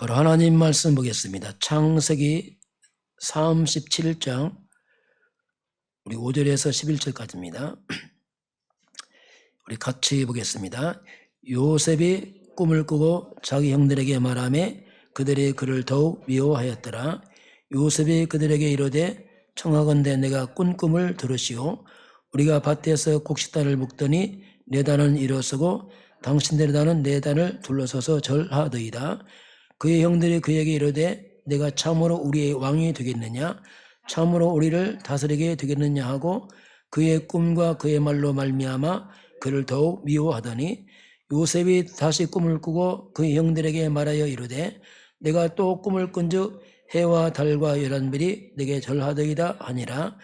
바로 하나님 말씀 보겠습니다. 창세기 37장 우리 5절에서 11절까지입니다. 우리 같이 보겠습니다. 요셉이 꿈을 꾸고 자기 형들에게 말하매 그들이 그를 더욱 미워하였더라. 요셉이 그들에게 이르되 청하건대 내가 꾼 꿈을 들으시오. 우리가 밭에서 곡식단을 묶더니 네 단은 일어서고 당신들의 단은 네 단을 둘러서서 절하더이다. 그의 형들이 그에게 이르되 내가 참으로 우리의 왕이 되겠느냐? 참으로 우리를 다스리게 되겠느냐 하고 그의 꿈과 그의 말로 말미암아 그를 더욱 미워하더니 요셉이 다시 꿈을 꾸고 그의 형들에게 말하여 이르되 내가 또 꿈을 꾼즉 해와 달과 11별이 내게 절하더이다 하니라.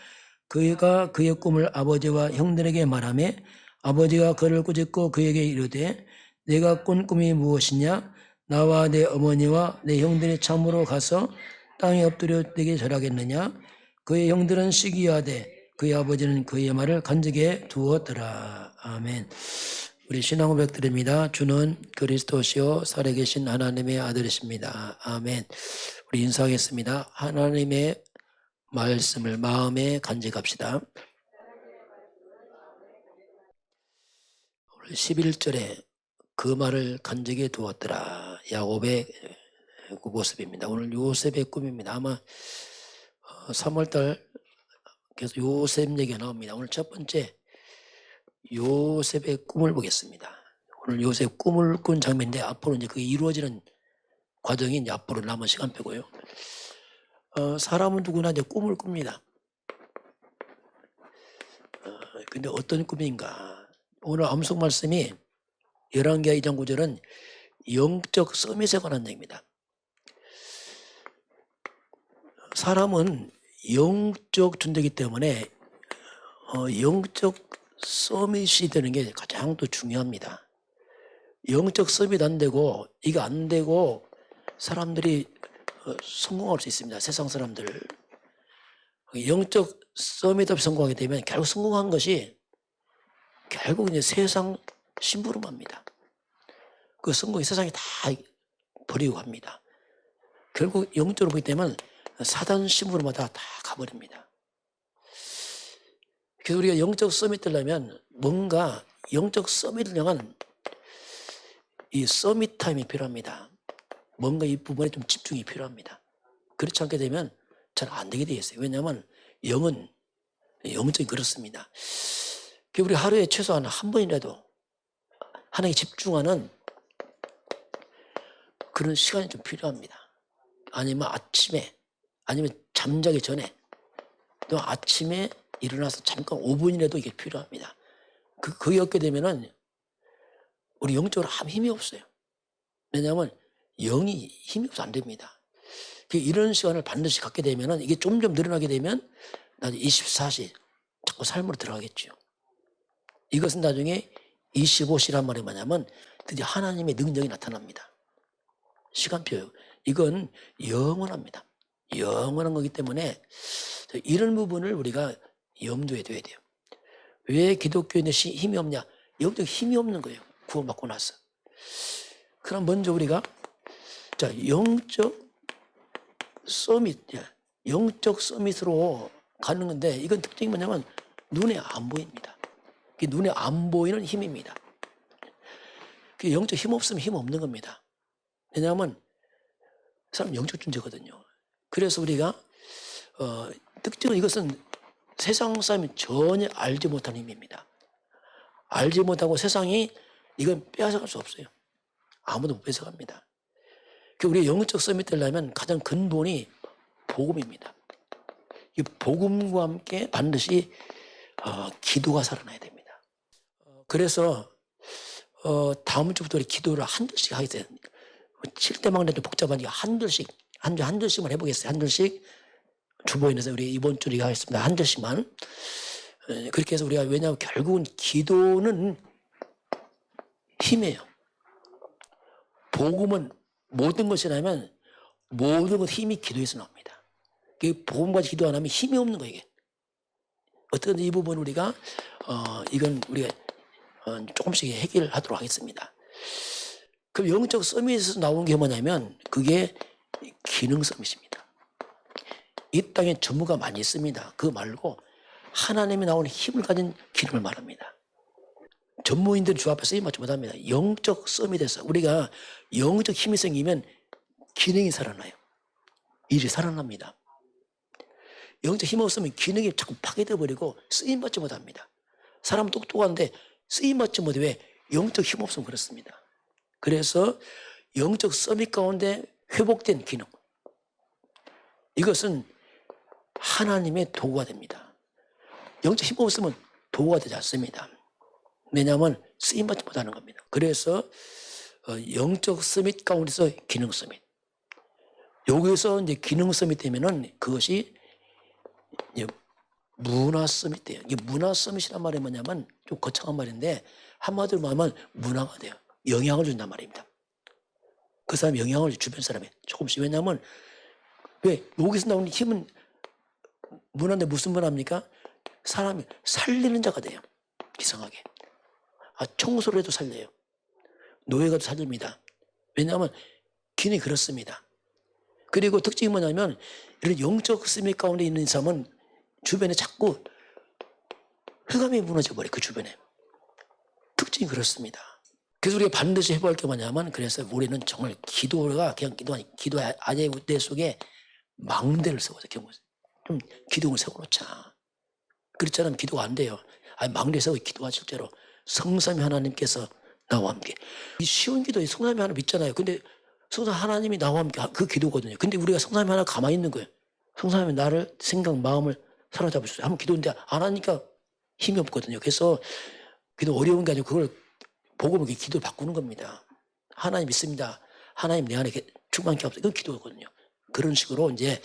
그가 그의 꿈을 아버지와 형들에게 말하매 아버지가 그를 꾸짖고 그에게 이르되 내가 꾼 꿈이 무엇이냐? 나와 내 어머니와 내 형들이 참으로 가서 땅에 엎드려 내게 절하겠느냐? 그의 형들은 시기하되 그의 아버지는 그의 말을 간직해 두었더라. 아멘. 우리 신앙 고백드립니다. 주는 그리스도시요 살아계신 하나님의 아들이십니다. 아멘. 우리 인사하겠습니다. 하나님의 말씀을 마음에 간직합시다. 오늘 11절에 그 말을 간직해 두었더라. 야곱의 그 모습입니다. 오늘 요셉의 꿈입니다. 아마 3월달 계속 요셉 얘기가 나옵니다. 오늘 첫 번째 요셉의 꿈을 보겠습니다. 오늘 요셉 꿈을 꾼 장면인데 앞으로 이제 그게 이루어지는 과정이 이제 앞으로 남은 시간표고요. 사람은 누구나 이제 꿈을 꿉니다. 근데 어떤 꿈인가? 오늘 암송 말씀이 11개 2장 9절은 영적 서밋에 관한 얘기입니다. 사람은 영적 존재이기 때문에 영적 서밋이 되는 게 가장 또 중요합니다. 영적 서밋 안 되고 이게 안 되고 사람들이 성공할 수 있습니다. 세상 사람들. 영적 서밋 없이 성공하게 되면 결국 성공한 것이 결국 이제 세상 심부름합니다. 그 성공이 세상에 다 버리고 갑니다. 결국 영적으로 보기 때문에 사단 심부름마다 다 가버립니다. 그래서 우리가 영적 서밋 되려면 뭔가 영적 서밋을 향한 이 서밋 타임이 필요합니다. 뭔가 이 부분에 좀 집중이 필요합니다. 그렇지 않게 되면 잘 안 되게 되어 있어요. 왜냐하면 영은 영적이 그렇습니다. 우리 하루에 최소한 한 번이라도 하나님께 집중하는 그런 시간이 좀 필요합니다. 아니면 아침에 아니면 잠자기 전에 또 아침에 일어나서 잠깐 5분이라도 이게 필요합니다. 그게 없게 되면은 우리 영적으로 아무 힘이 없어요. 왜냐하면 영이 힘이 없어 안 됩니다. 이런 시간을 반드시 갖게 되면은 이게 점점 늘어나게 되면 나중에 24시 자꾸 삶으로 들어가겠죠. 이것은 나중에 25시란 말이 뭐냐면 드디어 하나님의 능력이 나타납니다. 시간표요. 이건 영원합니다. 영원한 거기 때문에 이런 부분을 우리가 염두에 둬야 돼요. 왜 기독교인의 힘이 없냐? 영적 힘이 없는 거예요. 구원받고 나서. 그럼 먼저 우리가 영적 서밋으로 가는 건데 이건 특징이 뭐냐면 눈에 안 보입니다. 눈에 안 보이는 힘입니다. 영적 힘 없으면 힘 없는 겁니다. 왜냐하면 사람 영적 존재거든요. 그래서 우리가 특징은 이것은 세상 사람이 전혀 알지 못하는 힘입니다. 알지 못하고 세상이 이건 빼앗아갈 수 없어요. 아무도 못 뺏어갑니다. 우리가 영적 서밋 되려면 가장 근본이 복음입니다. 이 복음과 함께 반드시 기도가 살아나야 됩니다. 그래서 다음 주부터 우리 기도를 한 절씩 하겠어요. 7대망대 좀 복잡하니까 한 절씩 한 절씩만 해보겠어요. 한 절씩 주보인에서 우리 이번 주 우리가 하겠습니다. 한 절씩만. 그렇게 해서 우리가 왜냐하면 결국은 기도는 힘이에요. 복음은 모든 것이라면 모든 것 힘이 기도에서 나옵니다. 복음까지 기도 안 하면 힘이 없는 거예요. 이게. 어떻게든 이 부분 우리가 이건 우리가 조금씩 해결하도록 하겠습니다. 그럼 영적 서밋에서 나오는 게 뭐냐면 그게 기능 서밋입니다. 이 땅에 전무가 많이 있습니다. 그거 말고 하나님이 나오는 힘을 가진 기능을 말합니다. 전무인들이 주 앞에 쓰임받지 못합니다. 영적 서밋에서 우리가 영적 힘이 생기면 기능이 살아나요. 일이 살아납니다. 영적 힘 없으면 기능이 자꾸 파괴돼 버리고 쓰임받지 못합니다. 사람은 똑똑한데 쓰임받지 못해. 왜? 영적 힘 없으면 그렇습니다. 그래서 영적 서밋 가운데 회복된 기능, 이것은 하나님의 도구가 됩니다. 영적 힘 없으면 도구가 되지 않습니다. 왜냐하면 쓰임받지 못하는 겁니다. 그래서 영적 서밋 가운데서 기능 서밋, 여기서 이제 기능 서밋 되면은 그것이 문화 서밋 돼요. 이게 문화 서밋이란 말이 뭐냐면 좀 거창한 말인데 한마디로 말하면 문화가 돼요. 영향을 준단 말입니다. 그 사람이 영향을 주변 사람에 조금씩. 왜냐하면 왜 여기서 나오는 힘은 문화인데 무슨 문화입니까? 사람이 살리는 자가 돼요. 이상하게. 청소를 해도 살려요. 노예가도 살립니다. 왜냐하면 기능이 그렇습니다. 그리고 특징이 뭐냐면 이런 영적 스밋 가운데 있는 사람은 주변에 자꾸 흑암이 무너져 버려요. 그 주변에. 특징이 그렇습니다. 그래서 우리가 반드시 해볼 게 뭐냐면, 그래서 우리는 정말 기도가 그냥 기도 아재 내 속에 망대를 세워서 좀 기둥을 세워놓자. 그렇지 않으면 기도가 안 돼요. 망대 세우고 기도가 실제로 성삼위 하나님께서 나와 함께. 이 쉬운 기도에 성삼위 하나 믿잖아요. 근데 성삼위 하나님이 나와 함께 그 기도거든요. 근데 우리가 성삼위 하나 가만히 있는 거예요. 성삼위 나를 생각 마음을 사로잡을 수 있어요. 한번 기도인데 안 하니까 힘이 없거든요. 그래서 기도 어려운 게 아니고 그걸 보고 이렇게 기도를 바꾸는 겁니다. 하나님 믿습니다. 하나님 내 안에 충만케 없어요. 그건 기도거든요. 그런 식으로 이제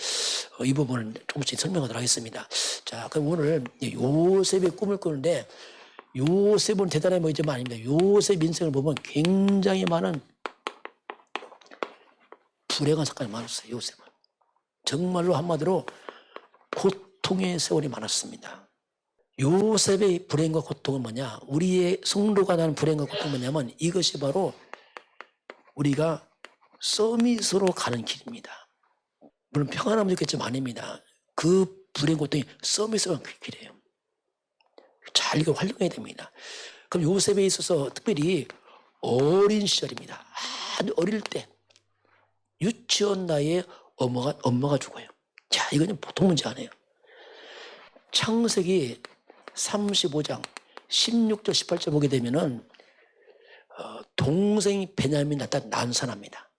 이 부분을 조금씩 설명하도록 하겠습니다. 자, 그럼 오늘 요셉의 꿈을 꾸는데, 요셉은 대단한 뭐지만 아닙니다. 요셉 인생을 보면 굉장히 많은 불행한 사건이 많았어요. 요셉은 정말로 한마디로 고통의 세월이 많았습니다. 요셉의 불행과 고통은 뭐냐? 우리의 성도가 나는 불행과 고통은 뭐냐면 이것이 바로 우리가 서밋으로 가는 길입니다. 물론 평안하면 좋겠지만 아닙니다. 그 불행 고통이 서밋으로 가는 길이에요. 잘 이거 활용해야 됩니다. 그럼 요셉에 있어서 특별히 어린 시절입니다. 아주 어릴 때 유치원 나이에 엄마가 죽어요. 자, 이거는 보통 문제 아니에요. 창세기 35장 16절 18절 보게 되면은 동생이 베냐민 난산합니다.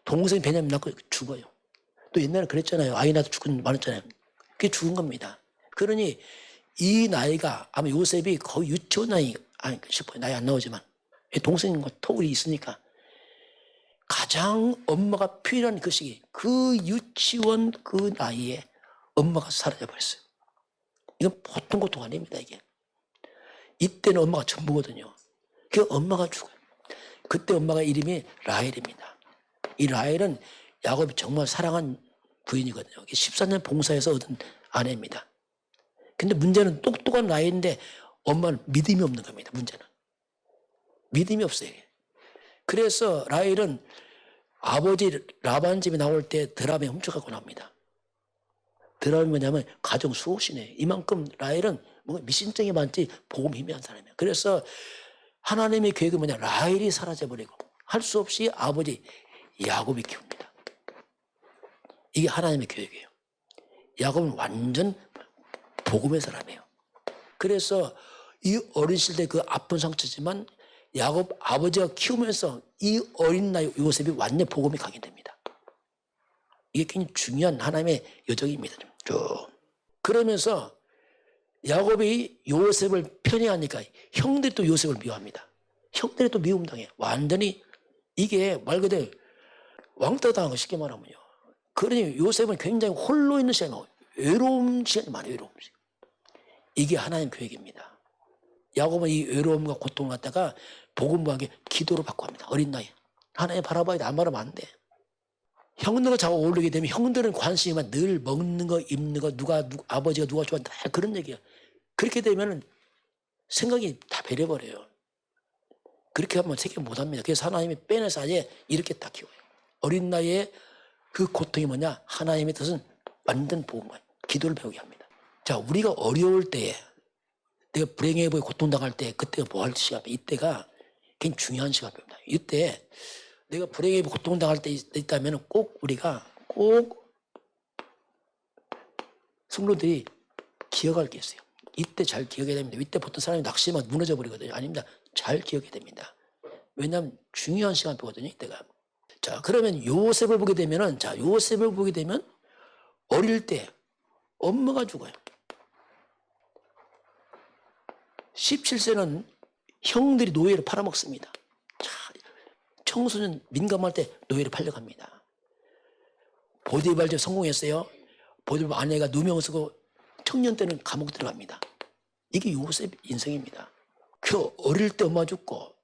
동생 베냐민 낳고 죽어요. 또 옛날에 그랬잖아요. 아이 낳아도 죽은 많았잖아요. 그게 죽은 겁니다. 그러니 이 나이가 아마 요셉이 거의 유치원 나이 싶어요. 나이 안 나오지만 동생과 토울이 있으니까 가장 엄마가 필요한 그 시기, 그 유치원 그 나이에 엄마가 사라져 버렸어요. 이건 보통 고통 아닙니다. 이게 이때는 엄마가 전부거든요. 그 엄마가 죽어요. 그때 엄마가 이름이 라헬입니다. 이 라헬은 야곱이 정말 사랑한 부인이거든요. 14년 봉사해서 얻은 아내입니다. 근데 문제는 똑똑한 라헬인데 엄마는 믿음이 없는 겁니다. 문제는 믿음이 없어요. 그래서 라헬은 아버지 라반 집에 나올 때 드라마 훔쳐가고 납니다. 드라마 뭐냐면 가정 수호시네. 이만큼 라헬은 뭔가 미신적이 많지 복음 희미한 사람이에요. 그래서 하나님의 계획은 뭐냐? 라헬이 사라져버리고 할 수 없이 아버지 야곱이 키웁니다. 이게 하나님의 계획이에요. 야곱은 완전 복음의 사람이에요. 그래서 이 어린 시대 그 아픈 상처지만 야곱 아버지가 키우면서 이 어린 나이 요셉이 완전 복음이 각인됩니다. 이게 굉장히 중요한 하나님의 여정입니다. 쭉. 그러면서 야곱이 요셉을 편애하니까 형들이 또 요셉을 미워합니다. 형들이 또 미움당해요. 완전히 이게 말 그대로 왕따 당한 거 쉽게 말하면요. 그러니 요셉은 굉장히 홀로 있는 시간이 외로운 시간이 많아요. 외로운 시간. 이게 하나님 계획입니다. 야곱은 이 외로움과 고통을 갖다가 복음과 함께 기도로 바꿔합니다. 어린 나이에. 하나님 바라봐야 돼. 안 바라면 안 돼. 형들과 자고 어울리게 되면 형들은 관심이 늘 먹는 거, 입는 거, 아버지가 누가 좋아한다. 그런 얘기야. 그렇게 되면 생각이 다 배려버려요. 그렇게 하면 세계 못합니다. 그래서 하나님이 빼내서 아예 이렇게 딱 키워요. 어린 나이에 그 고통이 뭐냐? 하나님의 뜻은 완전 복음이에요. 기도를 배우게 합니다. 자, 우리가 어려울 때에, 내가 불행해 보이고 고통당할 때, 그때가 뭐 할 시간이에요? 이때가 굉장히 중요한 시간입니다. 이때 내가 불행해 보이고 고통당할 때 있다면 꼭 우리가 꼭 성도들이 기억할 게 있어요. 이때 잘 기억해야 됩니다. 이때 보통 사람이 낙심하면 무너져 버리거든요. 아닙니다. 잘 기억해야 됩니다. 왜냐하면 중요한 시간표거든요. 이때가. 자, 그러면 요셉을 보게 되면은, 자, 요셉을 보게 되면 어릴 때 엄마가 죽어요. 17세는 형들이 노예를 팔아먹습니다. 자, 청소년 민감할 때 노예를 팔려갑니다. 보디발제 성공했어요. 보디발 아내가 누명을 쓰고 청년 때는 감옥 들어갑니다. 이게 요셉 인생입니다. 그 어릴 때 엄마 죽고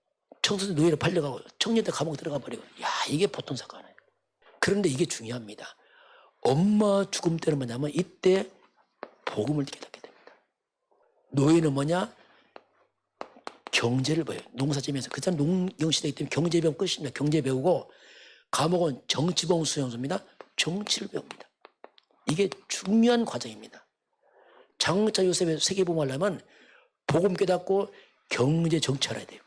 청소년 노예를 팔려가고 청년 때 감옥 들어가 버리고, 야, 이게 보통 사건 아니에요. 그런데 이게 중요합니다. 엄마 죽음 때는 뭐냐면 이때 복음을 깨닫게 됩니다. 노예는 뭐냐? 경제를 배워요. 농사지면서. 그 사람 농경시대이기 때문에 경제 배우면 끝입니다. 경제 배우고, 감옥은 정치범 수용소입니다. 정치를 배웁니다. 이게 중요한 과정입니다. 장차 요셉의 세계복음을 하려면 복음 깨닫고 경제 정치 알아야 돼요.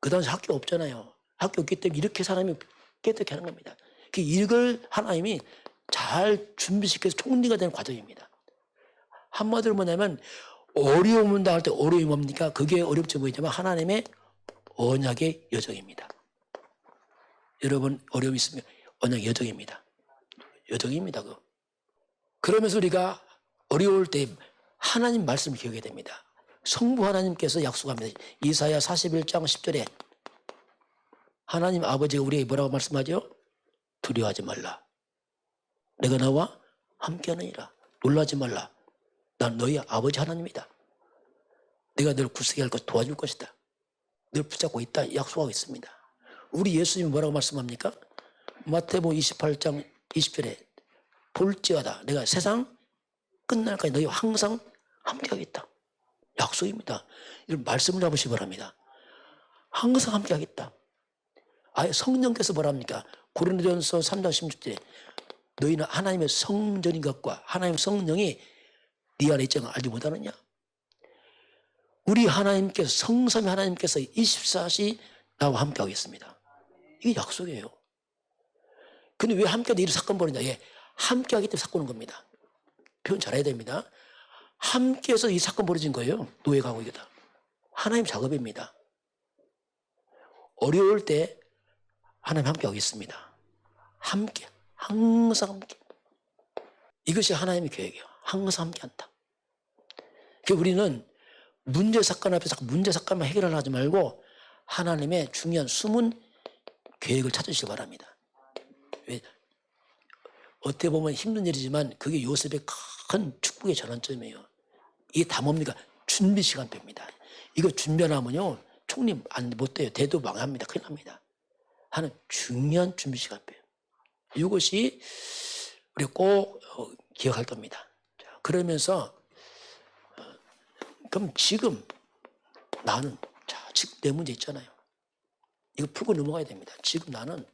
그 당시 학교 없잖아요. 학교 없기 때문에 이렇게 사람이 깨닫게 하는 겁니다. 이걸 하나님이 잘 준비시켜서 총리가 되는 과정입니다. 한마디로 뭐냐면 어려움을 당할 때 어려움이 뭡니까? 그게 어렵지 보이지만 하나님의 언약의 여정입니다. 여러분 어려움이 있으면 언약의 여정입니다. 여정입니다. 그러면서 우리가 어려울 때 하나님 말씀을 기억해야 됩니다. 성부 하나님께서 약속합니다. 이사야 41장 10절에 하나님 아버지가 우리에게 뭐라고 말씀하죠? 두려워하지 말라. 내가 너와 함께하느니라. 놀라지 말라. 난 너희 아버지 하나님이다. 내가 너를 굳세게 할 것 도와줄 것이다. 너를 붙잡고 있다 약속하고 있습니다. 우리 예수님이 뭐라고 말씀합니까? 마태복음 28장 20절에 볼지어다 내가 세상 끝날까지 너희와 항상 함께하겠다. 약속입니다. 이런 말씀을 해보시기 바랍니다. 항상 함께하겠다. 아예 성령께서 뭐랍니까? 고린도전서 3장 16절에 너희는 하나님의 성전인 것과 하나님의 성령이 네 안에 있지 않아 알지 못하느냐? 우리 하나님께서 성삼위 하나님께서 24시 나와 함께하고 있습니다. 이게 약속이에요. 근데 왜 함께하다 이런 사건 벌이냐? 예, 함께하기 때문에 사건인 겁니다. 표현 잘해야 됩니다. 함께해서 이 사건 벌어진 거예요. 노예가 하고 이거다. 하나님 작업입니다. 어려울 때 하나님 함께하고 있습니다. 함께, 항상 함께. 이것이 하나님의 계획이에요. 항상 함께한다. 그러니까 우리는 문제 사건 앞에서 문제 사건만 해결을 하지 말고 하나님의 중요한 숨은 계획을 찾으시기 바랍니다. 왜? 어떻게 보면 힘든 일이지만 그게 요셉의 큰 축복의 전환점이에요. 이게 다 뭡니까? 준비 시간표입니다. 이거 준비 안 하면요 총리 못 돼요. 대도 망합니다. 큰일 납니다. 하는 중요한 준비 시간표예요. 이것이 우리가 꼭 기억할 겁니다. 자, 그러면서 그럼 지금 나는 자 지금 내 문제 있잖아요. 이거 풀고 넘어가야 됩니다. 지금 나는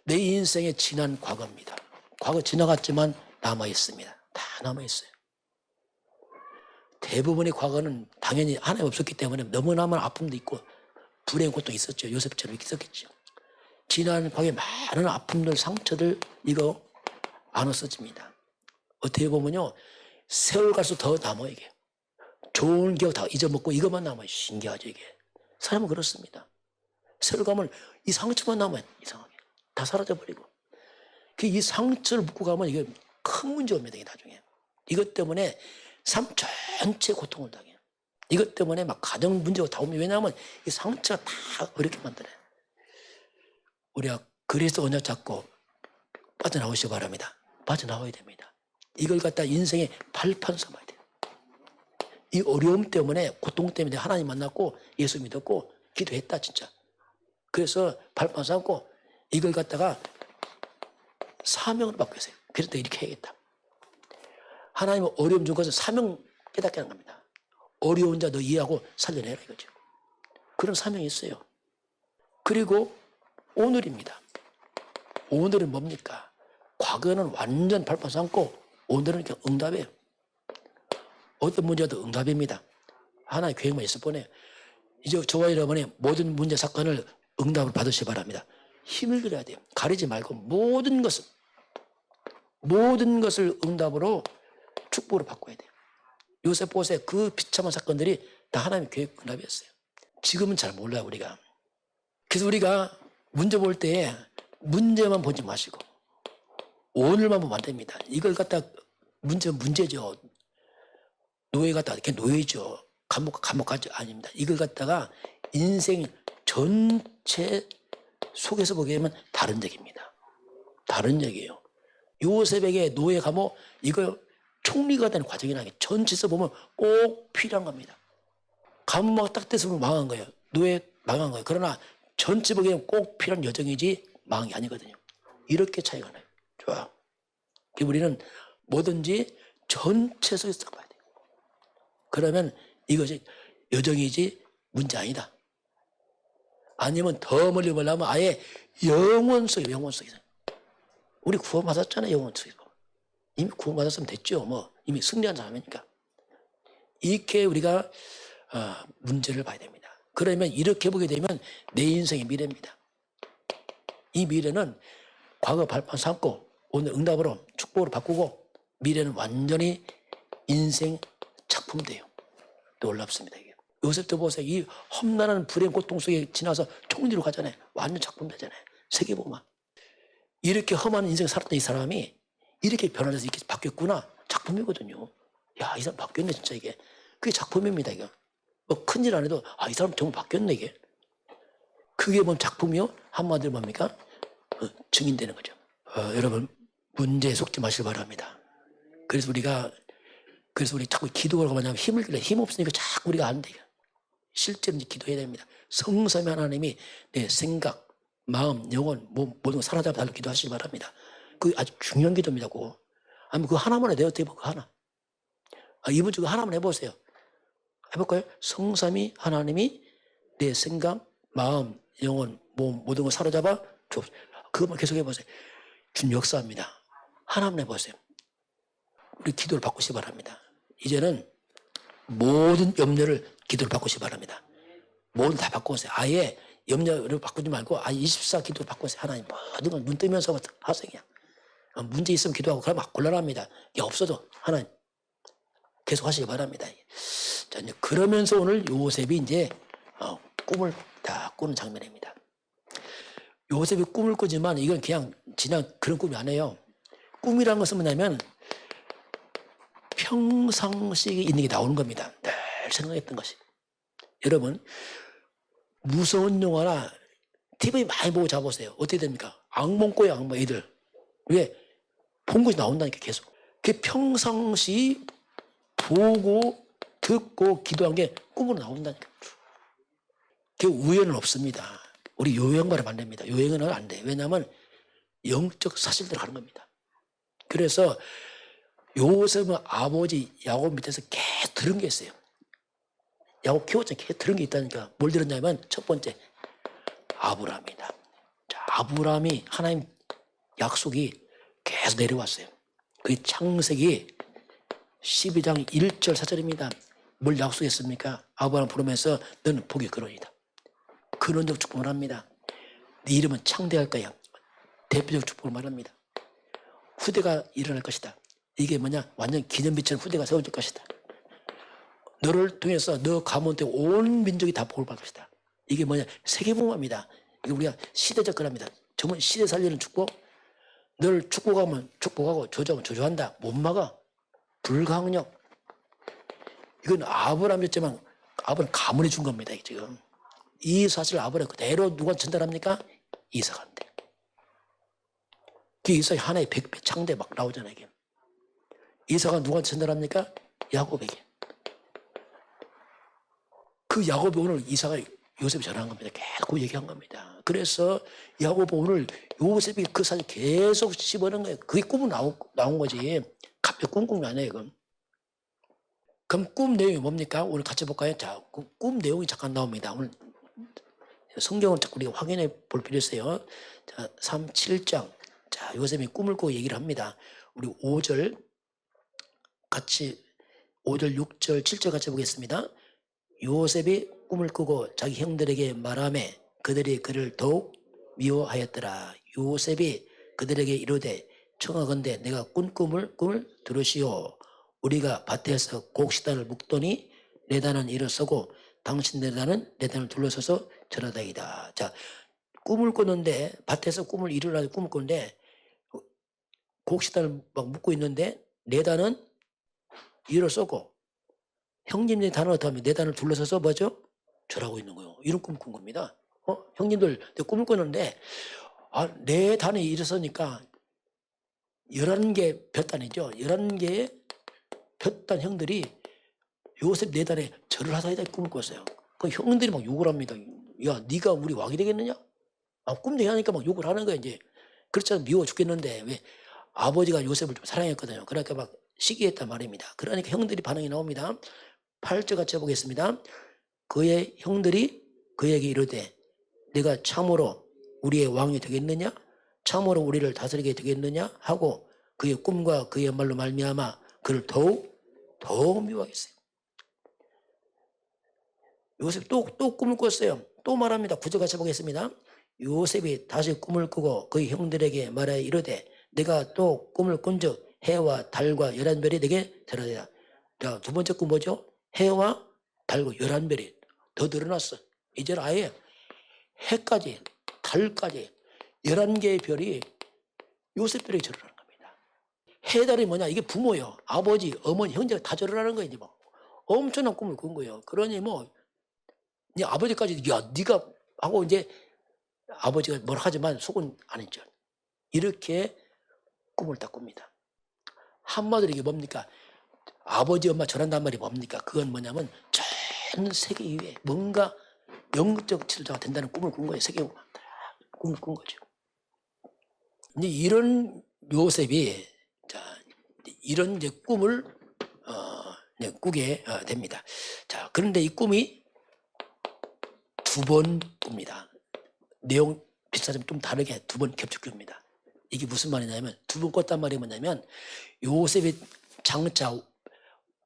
내 인생의 지난 과거입니다. 과거 지나갔지만 남아있습니다. 다 남아있어요. 대부분의 과거는 당연히 하나님 없었기 때문에 너무나만 아픔도 있고 불행 고통이 있었죠. 요셉처럼 있었겠죠. 지난 과거에 많은 아픔들 상처들 이거 안 없어집니다. 어떻게 보면요 세월 갈수록 더 남아요. 이게 좋은 기억 다 잊어먹고 이것만 남아요. 신기하죠 이게. 사람은 그렇습니다. 세월 가면 이 상처만 남아요. 이상하게 다 사라져버리고 이 상처를 묻고 가면 이게 큰 문제 옵니다. 이게 나중에 이것 때문에 삶 전체 고통을 당해요. 이것 때문에 막 가정 문제가 다 옵니다. 왜냐하면 이 상처가 다 어렵게 만들어요. 우리가 그리스도 언약 잡고 빠져나오시기 바랍니다. 빠져나와야 됩니다. 이걸 갖다 인생의 발판 삼아야 돼요. 이 어려움 때문에 고통 때문에 하나님 만났고 예수 믿었고 기도했다 진짜. 그래서 발판 삼고 이걸 갖다가 사명으로 바뀌었어요. 그래서 이렇게 해야겠다. 하나님은 어려움 준 것은 사명 깨닫게 하는 겁니다. 어려운 자 너 이해하고 살려내라 이거죠. 그런 사명이 있어요. 그리고 오늘입니다. 오늘은 뭡니까? 과거는 완전 발판 삼고 오늘은 그냥 응답이에요. 어떤 문제도 응답입니다. 하나의 계획만 있을 뿐이에요. 이제 저와 여러분의 모든 문제 사건을 응답을 받으시기 바랍니다. 힘을 들여야 돼요. 가리지 말고 모든 것을 응답으로 축복으로 바꿔야 돼요. 요셉보세 그 비참한 사건들이 다 하나님의 계획 응답이었어요. 지금은 잘 몰라요, 우리가. 그래서 우리가 문제 볼 때 문제만 보지 마시고 오늘만 보면 안 됩니다. 이걸 갖다 문제죠. 노예 갖다가 이렇게 노예죠. 감옥까지 아닙니다. 이걸 갖다가 인생 전체 속에서 보게 되면 다른 얘기입니다. 다른 얘기예요. 요셉에게 노예 감옥 이거 총리가 되는 과정이라는 게 전체에서 보면 꼭 필요한 겁니다. 감옥 딱 돼서 망한 거예요. 노예 망한 거예요. 그러나 전체 보기에는 꼭 필요한 여정이지 망한 게 아니거든요. 이렇게 차이가 나요. 좋아. 우리는 뭐든지 전체 속에서 딱 봐야 돼요. 그러면 이것이 여정이지 문제 아니다. 아니면 더 멀리 보려면 아예 영원 속에서. 우리 구원받았잖아요, 영원 속에서. 이미 구원받았으면 됐죠. 뭐 이미 승리한 사람이니까. 이렇게 우리가 문제를 봐야 됩니다. 그러면 이렇게 보게 되면 내 인생의 미래입니다. 이 미래는 과거 발판 삼고 오늘 응답으로 축복으로 바꾸고 미래는 완전히 인생 작품돼요. 놀랍습니다. 이게. 요셉도 보세요. 이 험난한 불행 고통 속에 지나서 총리로 가잖아요. 완전 작품 되잖아요. 세계보만. 이렇게 험한 인생을 살았던 이 사람이 이렇게 변화돼서 이렇게 바뀌었구나. 작품이거든요. 야, 이 사람 바뀌었네 진짜 이게. 그게 작품입니다. 이거. 뭐 큰일 안 해도 이 사람 정말 바뀌었네 이게. 그게 뭔 작품이요? 한마디로 뭡니까? 증인되는 거죠. 여러분 문제에 속지 마시기 바랍니다. 그래서 우리 자꾸 기도하고 뭐냐면 힘 없으니까 자꾸 우리가 안 돼요. 실제로 기도해야 됩니다. 성삼위 하나님이 내 생각, 마음, 영혼, 모든 걸 사로잡아 달라고 기도하시기 바랍니다. 그게 아주 중요한 기도입니다. 아니면 그거 하나만 해도 돼요. 그거 하나. 이번 주 하나만 해보세요. 해볼까요? 성삼위 하나님이 내 생각, 마음, 영혼, 모든 걸 사로잡아 줘. 그것만 계속 해보세요. 준 역사입니다. 하나만 해보세요. 우리 기도를 바꾸시기 바랍니다. 이제는 모든 염려를 기도를 바꾸시기 바랍니다. 모든 다 바꾸세요. 아예 염려를 바꾸지 말고 24 기도를 바꾸세요. 하나님 모든 걸 눈 뜨면서 하세요. 그냥. 문제 있으면 기도하고 그러면 곤란합니다. 이게 없어도 하나님 계속 하시기 바랍니다. 자, 이제 그러면서 오늘 요셉이 이제 꿈을 다 꾸는 장면입니다. 요셉이 꿈을 꾸지만 이건 그냥 그런 꿈이 아니에요. 꿈이라는 것은 뭐냐면 평상시에 있는 게 나오는 겁니다. 늘 생각했던 것이. 여러분 무서운 영화나 TV 많이 보고 자보세요. 어떻게 됩니까? 악몽 꿔요. 악몽 애들. 왜? 본 것이 나온다니까 계속. 그 평상시 보고 듣고 기도한 게 꿈으로 나온다니까. 그 우연은 없습니다. 우리 요행과를 안 됩니다. 요행은 안 돼요. 왜냐하면 영적 사실대로 하는 겁니다. 그래서 요셉은 아버지 야곱 밑에서 계속 들은 게 있어요. 야곱 키웠잖아요. 계속 들은 게 있다니까. 뭘 들었냐면 첫 번째 아브라함이다. 자, 아브라함이 하나님 약속이 계속 내려왔어요. 그게 창세기 12장 1절 4절입니다. 뭘 약속했습니까? 아브라함 부르면서 너는 복의 근원이다. 근원적 축복을 합니다. 네 이름은 창대할 거야. 대표적 축복을 말합니다. 후대가 일어날 것이다. 이게 뭐냐? 완전 기념비처럼 후대가 세워질 것이다. 너를 통해서 너 가문 때 온 민족이 다 복을 받을 것이다. 이게 뭐냐? 세계복음입니다. 이게 우리가 시대적 거랍니다. 정말 시대 살리는 축복. 너를 축복하면 축복하고 저주하면 저주한다. 못 막아. 불가항력. 이건 아브라함이었지만 아브라함 가문이 준 겁니다. 지금. 이 사실을 아브라함 그대로 누가 전달합니까? 이삭한테. 그 이삭이 하나의 백배 창대 막 나오잖아요. 이게. 이삭은 누가 전달합니까? 야곱에게. 그 야곱이 오늘 이삭을 요셉이 전한 겁니다. 계속 그 얘기한 겁니다. 그래서 야곱은 오늘 요셉이 그 사실 계속 씹어낸 거예요. 그게 꿈으로 나온 거지. 갑자기 꿈이 아니에요. 그건. 그럼 꿈 내용이 뭡니까? 오늘 같이 볼까요? 자, 꿈 내용이 잠깐 나옵니다. 오늘 성경을 자꾸 우리가 확인해 볼 필요 있어요. 자, 7장. 자, 요셉이 꿈을 꾸고 얘기를 합니다. 우리 5절 같이 5절, 6절, 7절 같이 보겠습니다. 요셉이 꿈을 꾸고 자기 형들에게 말하매 그들이 그를 더욱 미워하였더라. 요셉이 그들에게 이르되 청하건대 내가 꾼 꿈을 들으시오. 우리가 밭에서 곡식단을 묶더니 내 단은 일어서고 당신 내 단을 둘러서서 절하다이다. 자, 꿈을 꿨는데 밭에서 꿈을 이루라고 꿈을 꿨는데 곡식단을 막 묶고 있는데 내 단은 일어서고 형님네 단은 어떠하면 내 단을 둘러서서 뭐죠? 절하고 있는 거예요. 이런 꿈을 꾼 겁니다. 형님들 내 꿈을 꿨는데 내 단에 일어서니까 11개 볕단이죠. 11개의 볕단 형들이 요셉 내 단에 절을 하다이다 꿈을 꿨어요. 그 형들이 막 욕을 합니다. 야, 네가 우리 왕이 되겠느냐? 꿈도 하니까 막 욕을 하는 거야 이제. 그렇잖아. 미워 죽겠는데 왜 아버지가 요셉을 좀 사랑했거든요. 그러니까 막 시기했단 말입니다. 그러니까 형들이 반응이 나옵니다. 8절 같이 해보겠습니다. 그의 형들이 그에게 이르되 네가 참으로 우리의 왕이 되겠느냐? 참으로 우리를 다스리게 되겠느냐? 하고 그의 꿈과 그의 말로 말미암아 그를 더욱 미워하겠어요. 요셉 또 꿈을 꿨어요. 또 말합니다. 9절 같이 보겠습니다. 요셉이 다시 꿈을 꾸고 그의 형들에게 말하여 이르되 내가 또 꿈을 꾼즉 해와 달과 11별이 내게 드러나리라. 자, 두 번째 꿈 뭐죠? 해와 달과 11별이 더 늘어났어. 이제는 아예 해까지 달까지 11개의 별이 요셉들에게 절을 하는 겁니다. 해, 달이 뭐냐? 이게 부모예요. 아버지, 어머니, 형제가 다 절을 하는 거예요. 뭐. 엄청난 꿈을 꾼 거예요. 그러니 뭐 이제 아버지까지 야 네가 하고 이제 아버지가 뭘 하지만 속은 안 했죠. 이렇게 꿈을 딱 꿉니다. 한마디로 이게 뭡니까? 아버지 엄마 절한단 말이 뭡니까? 그건 뭐냐면 전 세계 이외에 뭔가 영적 지도자가 된다는 꿈을 꾼 거예요. 세계 꿈을 꾼 거죠. 이제 이런 요셉이 자 이런 이제 꿈을 꾸게 됩니다. 자, 그런데 이 꿈이 두 번 꿉니다. 내용 비슷하지만 좀 다르게 두 번 겹쳐 꿉니다. 이게 무슨 말이냐면 두 번 꿨단 말이 뭐냐면 요셉이 장차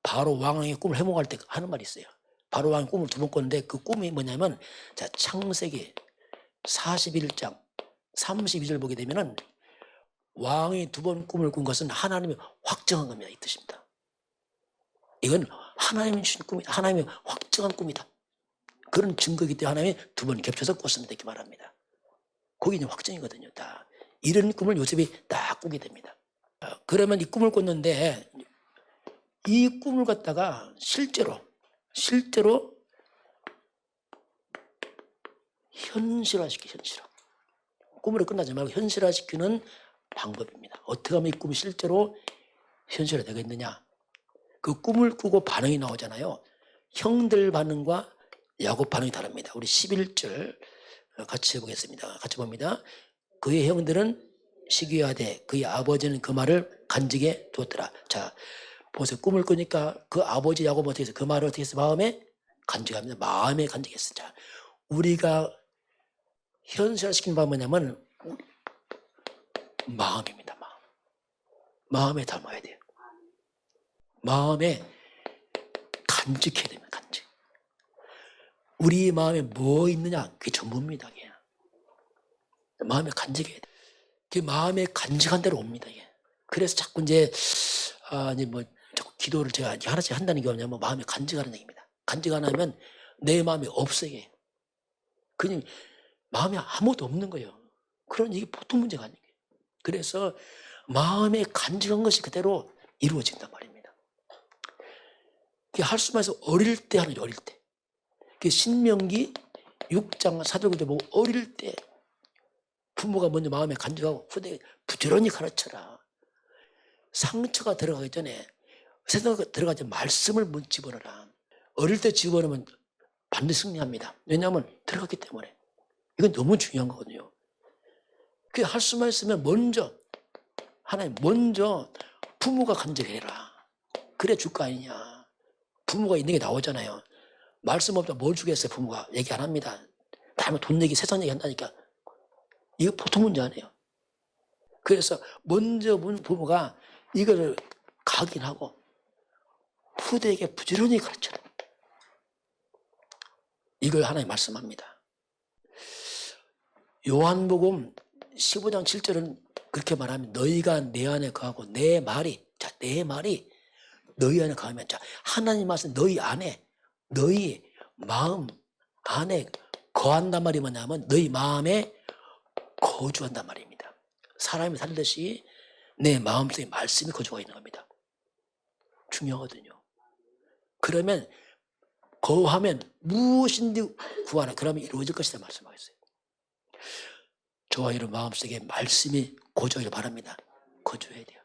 바로 왕의 꿈을 해몽할 때 하는 말이 있어요. 바로 왕의 꿈을 두 번 꿨는데 그 꿈이 뭐냐면 자 창세기 41장 32절 보게 되면은 왕이 두 번 꿈을 꾼 것은 하나님이 확정한 겁니다. 이 뜻입니다. 이건 하나님이 주신 꿈이다. 하나님이 확정한 꿈이다. 그런 증거이기 때문에 하나님이 두 번 겹쳐서 꿨습니다. 이렇게 말합니다. 거기 이제 확정이거든요. 다 이런 꿈을 요셉이 딱 꾸게 됩니다. 그러면 이 꿈을 꿨는데 이 꿈을 갖다가 실제로 현실화시켜. 꿈으로 끝나지 말고 현실화시키는 방법입니다. 어떻게 하면 이 꿈이 실제로 현실화 되겠느냐? 그 꿈을 꾸고 반응이 나오잖아요. 형들 반응과 야곱 반응이 다릅니다. 우리 11절 같이 해보겠습니다. 같이 봅니다. 그의 형들은 시기하되 그의 아버지는 그 말을 간직해 두었더라. 자, 보세요. 꿈을 꾸니까 그 아버지 야곱 어떻게 해서 그 말을 어떻게 해서 마음에 간직합니다. 마음에 간직했어. 자, 우리가 현실화시키는 방법은 뭐냐면 마음입니다. 마음에 담아야 돼요. 마음에 간직해야 됩니다. 간직. 우리 마음에 뭐 있느냐? 그게 전부입니다. 그게. 마음에 간직해야 돼. 그게 마음에 간직한 대로 옵니다. 이게. 그래서 자꾸 이제 자꾸 기도를 제가 하나씩 한다는 게 뭐냐면 마음에 간직하는 얘기입니다. 간직 안 하면 내 마음에 없어요. 그냥 마음에 아무것도 없는 거예요. 그런 이게 보통 문제가 아니에요. 그래서 마음에 간직한 것이 그대로 이루어진단 말입니다. 그게 할 수만 해서 어릴 때 하는 거예요. 어릴 때. 그 신명기 6장 4절 9절 보고 어릴 때 부모가 먼저 마음에 간직하고 후대에 부지런히 가르쳐라. 상처가 들어가기 전에 세상에 들어가기 전에 말씀을 먼저 집어넣어라. 어릴 때 집어넣으면 반드시 승리합니다. 왜냐하면 들어갔기 때문에. 이건 너무 중요한 거거든요. 그게 할 수만 있으면 하나님 먼저 부모가 간직해라. 그래 줄 거 아니냐. 부모가 있는 게 나오잖아요. 말씀 없다 뭘 주겠어요. 부모가 얘기 안 합니다. 다음에 돈 내기 세상 얘기 한다니까. 이거 보통 문제 아니에요. 그래서 먼저 부모가 이거를 각인하고 후대에게 부지런히 가르쳐라. 이걸 하나님 말씀합니다. 요한복음 15장 7절은 그렇게 말하면 너희가 내 안에 거하고 내 말이 너희 안에 거하면, 자, 하나님 말씀 너희 안에, 너희 마음 안에 거한단 말이 뭐냐면 너희 마음에 거주한단 말입니다. 사람이 살듯이 내 마음속에 말씀이 거주가 있는 겁니다. 중요하거든요. 그러면 거하면 무엇인지 구하라. 그러면 이루어질 것이다 말씀하겠어요. 저와 여러분 마음속에 말씀이 거주하길 바랍니다. 거주해야 돼요.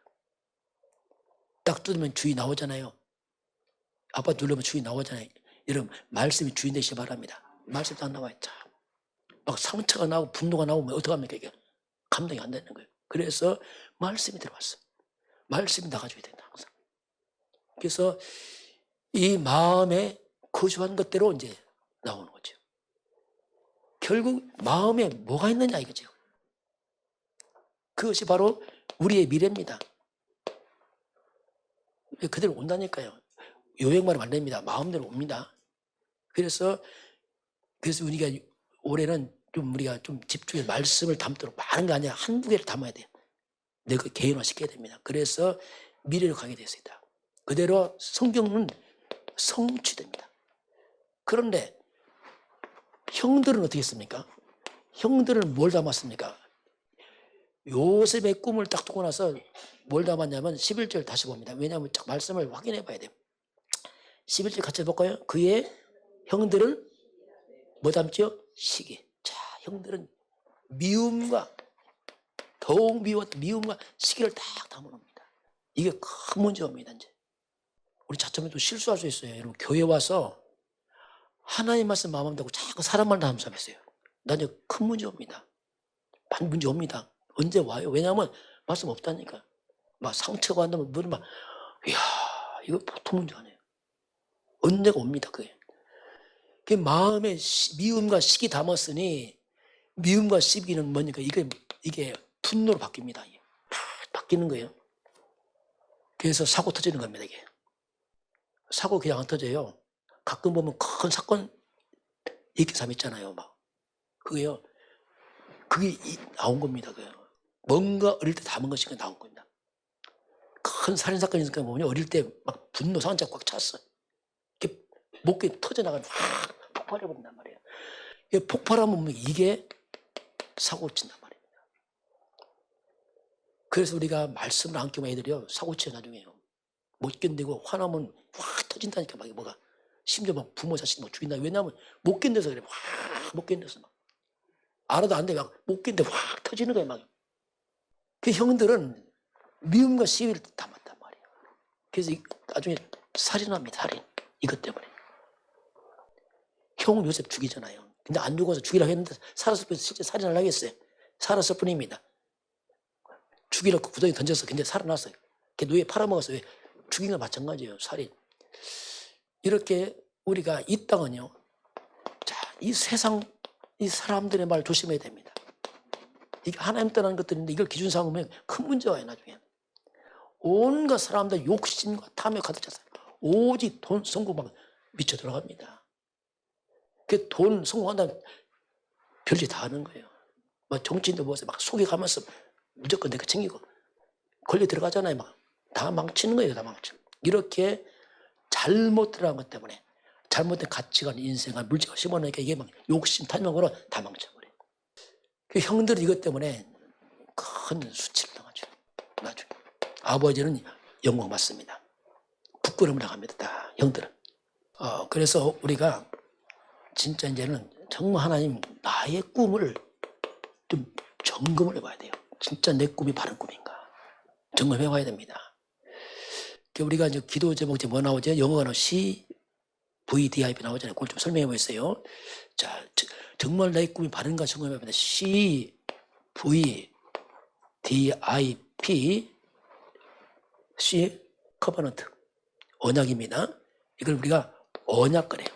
딱 뜯으면 주의 나오잖아요. 아빠 누르면 주의 나오잖아요. 여러분 말씀이 주인 되시기 바랍니다. 말씀이 딱 나와요. 참. 막 상처가 나고 분노가 나오면 어떡합니까? 이게 감당이 안 되는 거예요. 그래서 말씀이 들어왔어. 말씀이 나가줘야 된다 항상. 그래서 이 마음에 거주한 것대로 이제 나오는 거죠. 결국 마음에 뭐가 있느냐 이거죠. 그것이 바로 우리의 미래입니다. 그대로 온다니까요. 요행만은 안 됩니다. 마음대로 옵니다. 그래서 우리가 올해는 좀 우리가 좀 집중해서 말씀을 담도록 많은 게 아니라 한두 개를 담아야 돼요. 내가 개인화 시켜야 됩니다. 그래서 미래로 가게 됐습니다. 그대로 성경은 성취됩니다. 그런데 형들은 어떻게 했습니까? 형들은 뭘 담았습니까? 요셉의 꿈을 딱 두고 나서 뭘 담았냐면 11절 다시 봅니다. 왜냐하면 딱 말씀을 확인해 봐야 돼요. 11절 같이 해볼까요? 그의 형들은 뭐 담죠? 시기. 자, 형들은 미움과 더욱 미움과 시기를 딱 담아놓습니다. 이게 큰 문제입니다. 이제 우리 자칫하면 실수할 수 있어요. 여러분 교회 와서 하나님 말씀 마음 한다고 자꾸 사람만 담삼했어요. 나중에 큰 문제입니다. 반 문제 옵니다. 언제 와요? 왜냐하면 말씀 없다니까. 막 상처가 한다면 물은 막, 이야, 이거 보통 문제 아니에요. 언제가 옵니다, 그게. 그 마음에 미움과 시기 담았으니, 미움과 시기는 뭐니까, 이게 분노로 바뀝니다. 이게. 바뀌는 거예요. 그래서 사고 터지는 겁니다, 이게. 사고 그냥 안 터져요. 가끔 보면 큰 사건, 이렇게 삶 있잖아요, 막. 그게 나온 겁니다, 그게. 뭔가 어릴 때 담은 것이 나온 겁니다. 큰 살인사건이 있으니까 보면 어릴 때 막 분노 상처가 꽉 찼어. 이렇게 목에 터져나가면 확 폭발해버린단 말이에요. 폭발하면 이게 사고를 친단 말입니다. 그래서 우리가 말씀을 안 끼면 애들이요, 사고치요, 나중에요. 못 견디고 화나면 확 터진다니까, 막 뭐가. 심지어 막 부모 자식 막 죽인다. 왜냐하면 못 견뎌서 그래. 확 못 견뎌서 막. 알아도 안 돼. 막 못 견뎌 확 터지는 거예요, 막. 그 형들은 미움과 시위를 담았단 말이에요. 그래서 나중에 살인합니다, 살인. 이것 때문에. 형 요셉 죽이잖아요. 근데 안 죽어서 죽이라고 했는데 살았을 뿐 실제 살인을 하겠어요. 살았을 뿐입니다. 죽이라고 구덩이 던져서 근데 살아났어요. 걔 노예 팔아먹었어요. 죽인 건 마찬가지예요, 살인. 이렇게 우리가 이 땅은요, 자, 이 세상, 이 사람들의 말 조심해야 됩니다. 이게 하나님 떠나는 것들인데 이걸 기준 삼으면 큰 문제가 와요, 나중에. 온갖 사람들 욕심과 탐욕 가득 찼어요. 오직 돈, 성공만 미쳐 들어갑니다. 그 돈, 성공한다면 별짓 다 하는 거예요. 막 정치인도 보세요. 막 속여가면서 무조건 내가 챙기고 걸려 들어가잖아요. 막 다 망치는 거예요, 다 망치는. 이렇게 잘못 들어간 것 때문에 잘못된 가치관, 인생관, 물질을 심어놓으니까 이게 막 욕심, 탐욕으로 다 망쳐버려요. 그 형들은 이것 때문에 큰 수치를 당하죠. 나중에. 아버지는 영광 받습니다. 부끄러움을 당합니다. 다 형들은. 그래서 우리가 진짜 이제는 정말 하나님 나의 꿈을 좀 점검을 해봐야 돼요. 진짜 내 꿈이 바른 꿈인가? 점검해봐야 됩니다. 우리가 이제 기도 제목이 뭐 나오죠? 영어가 나오죠. CVDIP 나오잖아요. 그걸 좀 설명해 보겠어요. 자, 정말 나의 꿈이 바른가 점검해봐야 됩니다. CVDIP C 커버넌트 언약입니다. 이걸 우리가 언약 그래요.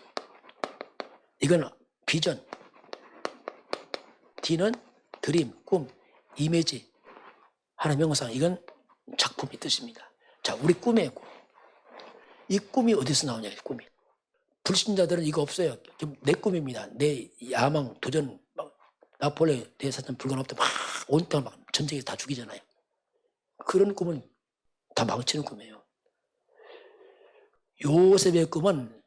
이건 비전, D는 드림, 꿈, 이미지, 하나의 명상. 이건 작품의 뜻입니다. 자, 우리 꿈의 꿈. 이 꿈이 어디서 나오냐, 이 꿈이. 불신자들은 이거 없어요. 내 꿈입니다. 내 야망, 도전, 막 나폴레옹 대사전 불가능없다 막 온땅 막 전쟁에서 다 죽이잖아요. 그런 꿈은 다 망치는 꿈이에요. 요셉의 꿈은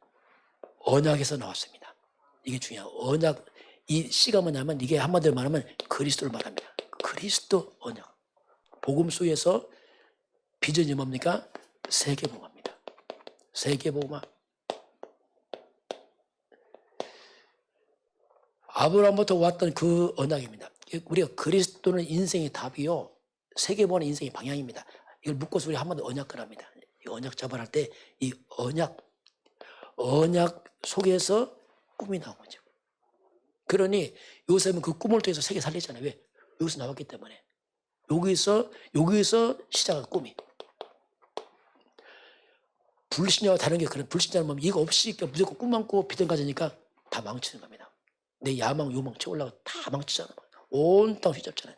언약에서 나왔습니다. 이게 중요해요. 언약, 이 씨가 뭐냐면 이게 한마디로 말하면 그리스도를 말합니다. 그리스도 언약. 복음 속에서 비전이 뭡니까? 세계복음입니다. 세계복음. 아브라함부터 왔던 그 언약입니다. 우리가 그리스도는 인생의 답이요, 세계복음은 인생의 방향입니다. 이걸 묶어서 우리 한마디로 언약을 합니다. 이 언약 잡아할 때 이 언약 속에서 꿈이 나온 거죠. 그러니 요셉은 그 꿈을 통해서 세계 살리잖아요. 왜? 여기서 나왔기 때문에. 여기서 시작한 꿈이. 불신자와 다른 게 그런, 불신자는 뭐 이거 없이 무조건 꿈만 꾸고 비전 가지니까 다 망치는 겁니다. 내 야망, 요망 채우려고 다 망치잖아. 온 땅 휘잡잖아요.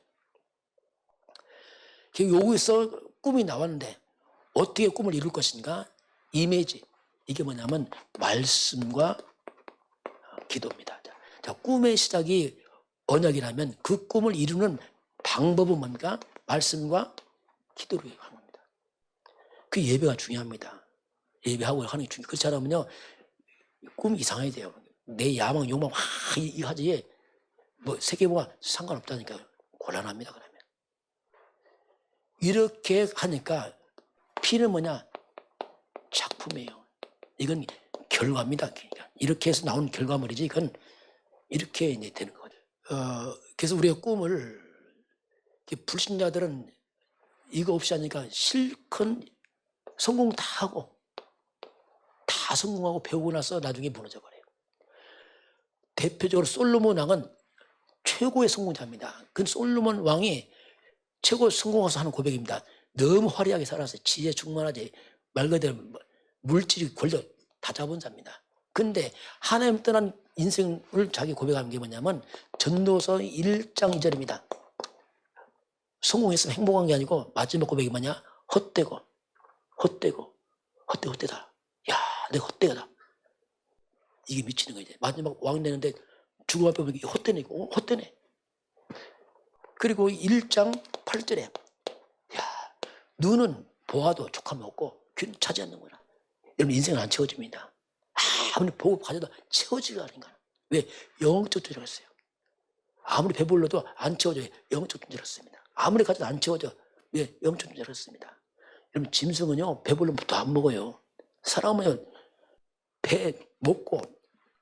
여기서 꿈이 나왔는데 어떻게 꿈을 이룰 것인가? 이미지. 이게 뭐냐면 말씀과 기도입니다. 자, 꿈의 시작이 언약이라면 그 꿈을 이루는 방법은 뭔가? 말씀과 기도로 하는 겁니다. 그 예배가 중요합니다. 예배하고 하는 게 중요해요. 그렇지 않으면요, 꿈이 이상해야 돼요. 내 야망, 욕망 하지, 뭐 세계와 상관없다니까요. 곤란합니다. 그러면 이렇게 하니까 피는 뭐냐? 작품이에요. 이건 결과입니다. 그러니까 이렇게 해서 나오는 결과물이지, 이건 이렇게 이제 되는 거죠. 그래서 우리가 꿈을, 불신자들은 이거 없이 하니까 실컷 성공 다 하고, 다 성공하고 배우고 나서 나중에 무너져 버려요. 대표적으로 솔로몬 왕은 최고의 성공자입니다. 그 솔로몬 왕이 최고 성공해서 하는 고백입니다. 너무 화려하게 살았어요. 지혜 충만하지, 말 그대로 물질이 권력 다 잡은 자입니다. 근데 하나님 떠난 인생을 자기 고백하는 게 뭐냐면 전도서 1장 2절입니다. 성공했으면 행복한 게 아니고 마지막 고백이 뭐냐? 헛되다. 야, 내가 헛되다. 이게 미치는 거지. 마지막 왕 되는데 죽음 앞에 보니까 헛되네. 헛되네. 그리고 1장 8절에 야, 눈은 보아도 족함이 없고 귀는 차지 않는구나. 여러분, 인생은 안 채워집니다. 아무리 보고 가져도 채워지가 않은 거야. 왜? 영적 존재였어요. 아무리 배불러도 안 채워져요. 영적 존재였습니다. 아무리 가져도 안 채워져. 왜? 영적 존재였습니다. 여러분, 짐승은요, 배불러면 또 안 먹어요. 사람은 배 먹고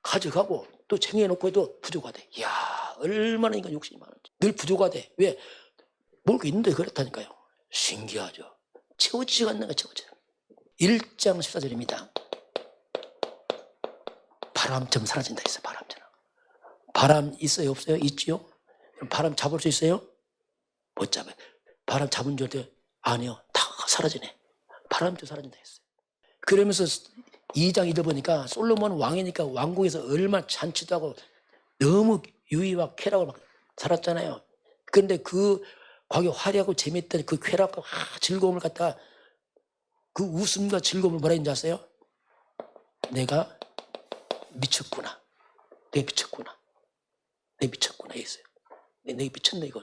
가져가고 또 쟁여놓고 해도 부족하대. 이야, 얼마나 인간 욕심이 많은지. 늘 부족하대. 왜? 먹을 게 있는데 그렇다니까요. 신기하죠. 채워지지가 않는 거 채워져요. 1장 14절입니다. 바람처럼 사라진다 했어요. 바람처럼. 바람 있어요? 없어요? 있지요? 바람 잡을 수 있어요? 못 잡아요. 바람 잡은 줄 알때 아니요. 다 사라지네. 바람처럼 사라진다 했어요. 그러면서 2장 2절 보니까 솔로몬 왕이니까 왕궁에서 얼마나 잔치도 하고 너무 유의와 쾌락을 막 살았잖아요. 그런데 그 과거 화려하고 재밌던 그 쾌락과 즐거움을 갖다가 그 웃음과 즐거움을 뭐라 했는지 아세요? 내가 미쳤구나. 내가 미쳤구나 했어요. 내가 미쳤네 이거.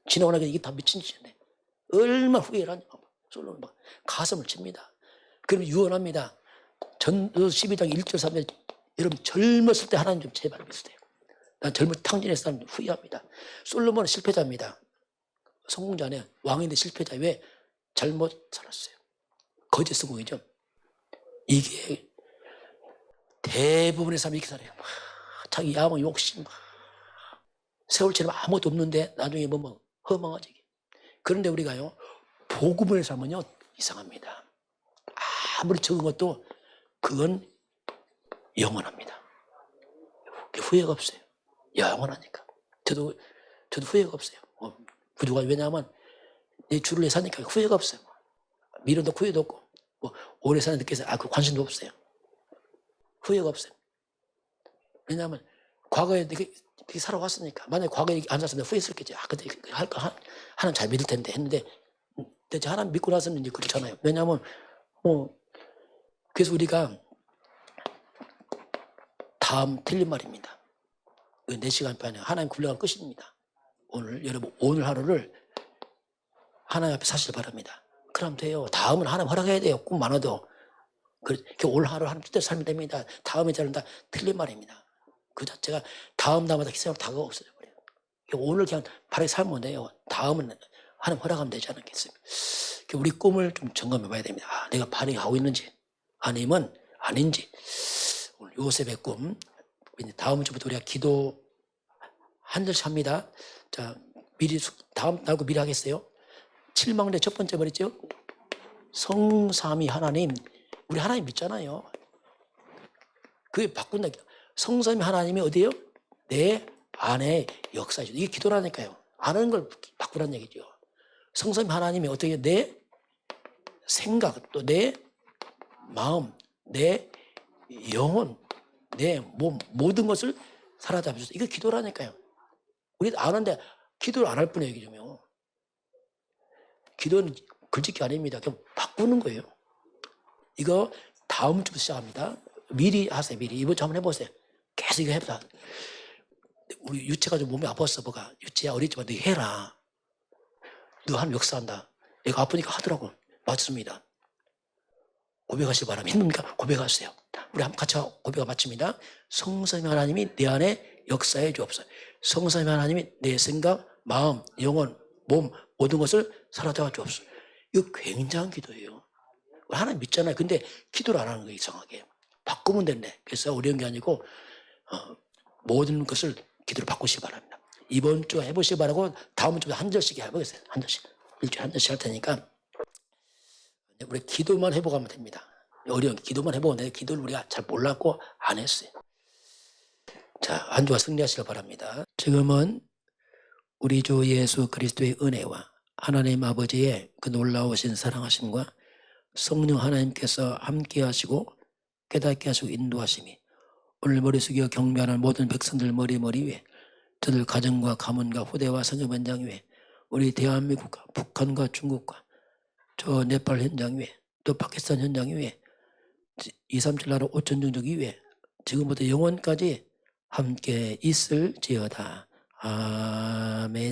지나고 나니까 이게 다 미친 짓이네. 얼마나 후회를 하냐. 솔로몬 막 가슴을 칩니다. 그러면 유언합니다. 전도 12장 1절 3절 여러분 젊었을 때 하나님 좀 제발 믿으세요. 난 젊을 때 탕진했을 때 후회합니다. 솔로몬은 실패자입니다. 성공자네. 왕인데 실패자. 왜? 잘못 살았어요. 거짓 성공이죠. 이게 대부분의 사람이 이렇게 살아요. 자기 야망 욕심 세월처럼 아무것도 없는데 나중에 뭐 허망하지. 그런데 우리가요 복음을 살면요 이상합니다. 아무리 적은 것도 그건 영원합니다. 후회가 없어요. 영원하니까. 저도 후회가 없어요. 부족하지. 왜냐하면 내 주를 위해 사니까 후회가 없어요. 미련도 후회도 없고 뭐 오래 사는 데께서 그 관심도 없어요. 후회가 없어요. 왜냐하면 과거에 내가 그렇게 살아왔으니까. 만약에 과거에 안 살았으면 후회했었겠지. 그때 할까? 하나님 잘 믿을 텐데 했는데, 근데 하나님 믿고 나서는 이제 그렇잖아요. 왜냐하면, 그래서 우리가 다음 틀린 말입니다. 4시간 반에 하나님 굴려간 끝입니다. 여러분, 오늘 하루를 하나님 앞에 사시길 바랍니다. 그럼 돼요. 다음은 하나님 허락해야 돼요. 꿈 많아도. 오늘 하루 하나님 뜻대로 살면 됩니다. 다음에 저는 다 틀린 말입니다. 그 자체가 다음 날마다 희생할 다가 없어져 버려요. 오늘 그냥 바르게 살면 돼요. 다음은 하나님 허락하면 되지 않겠습니까? 우리 꿈을 좀 점검해 봐야 됩니다. 내가 바르게 하고 있는지 아니면 아닌지. 오늘 요셉의 꿈. 다음 주부터 우리가 기도 한 절씩 합니다. 자, 미리 다음 날고 미리 하겠어요. 7망대 첫 번째 말이죠. 성삼위 하나님. 우리 하나님 믿잖아요. 그게 바꾼다. 성삼위 하나님이 어디예요? 내 안에 역사죠. 이게 기도라니까요. 아는 걸 바꾸라는 얘기죠. 성삼위 하나님이 어떻게 내 생각, 또 내 마음, 내 영혼, 내 몸, 모든 것을 사로잡으셔서 이거 기도라니까요. 우리 아는데 기도를 안 할 뿐이에요. 얘기죠. 기도는 글짓기 아닙니다. 그냥 바꾸는 거예요. 이거 다음 주부터 시작합니다. 미리 하세요. 미리. 이번 주 한번 해보세요. 계속 이거 해보자. 우리 유채가 좀 몸이 아팠어. 뭐가. 유채야 어리지만 너 해라. 너 하면 역사한다. 얘가 아프니까 하더라고. 맞습니다. 고백하시기 바랍니다. 힘듭니까? 고백하세요. 우리 한번 같이 고백을 마칩니다. 성삼위 하나님이 내 안에 역사해 주옵소서. 성삼위 하나님이 내 생각, 마음, 영혼, 몸 모든 것을 사로잡아 주옵소서. 이거 굉장한 기도예요. 하나님 믿잖아요. 근데 기도를 안 하는 거예요. 이상하게. 바꾸면 된대. 그래서 어려운 게 아니고 모든 것을 기도로 바꾸시기 바랍니다. 이번 주 해보시기 바라고 다음 주에 한 절씩 해보겠어요. 한 절씩. 일주일에 한 절씩 할 테니까 우리 기도만 해보가면 됩니다. 어려운 기도만 해보면 돼. 기도를 우리가 잘 몰랐고 안 했어요. 자, 한 주와 승리하시길 바랍니다. 지금은 우리 주 예수 그리스도의 은혜와 하나님 아버지의 그 놀라우신 사랑하심과 성령 하나님께서 함께 하시고 깨닫게 하시고 인도하심이 오늘 머리 숙여 경배하는 모든 백성들 머리 위에 저들 가정과 가문과 후대와 성교 현장 위에 우리 대한민국과 북한과 중국과 저 네팔 현장 위에 또 파키스탄 현장 위에 237 나라 5천 종족 위에 지금부터 영원까지 함께 있을지어다. 아멘.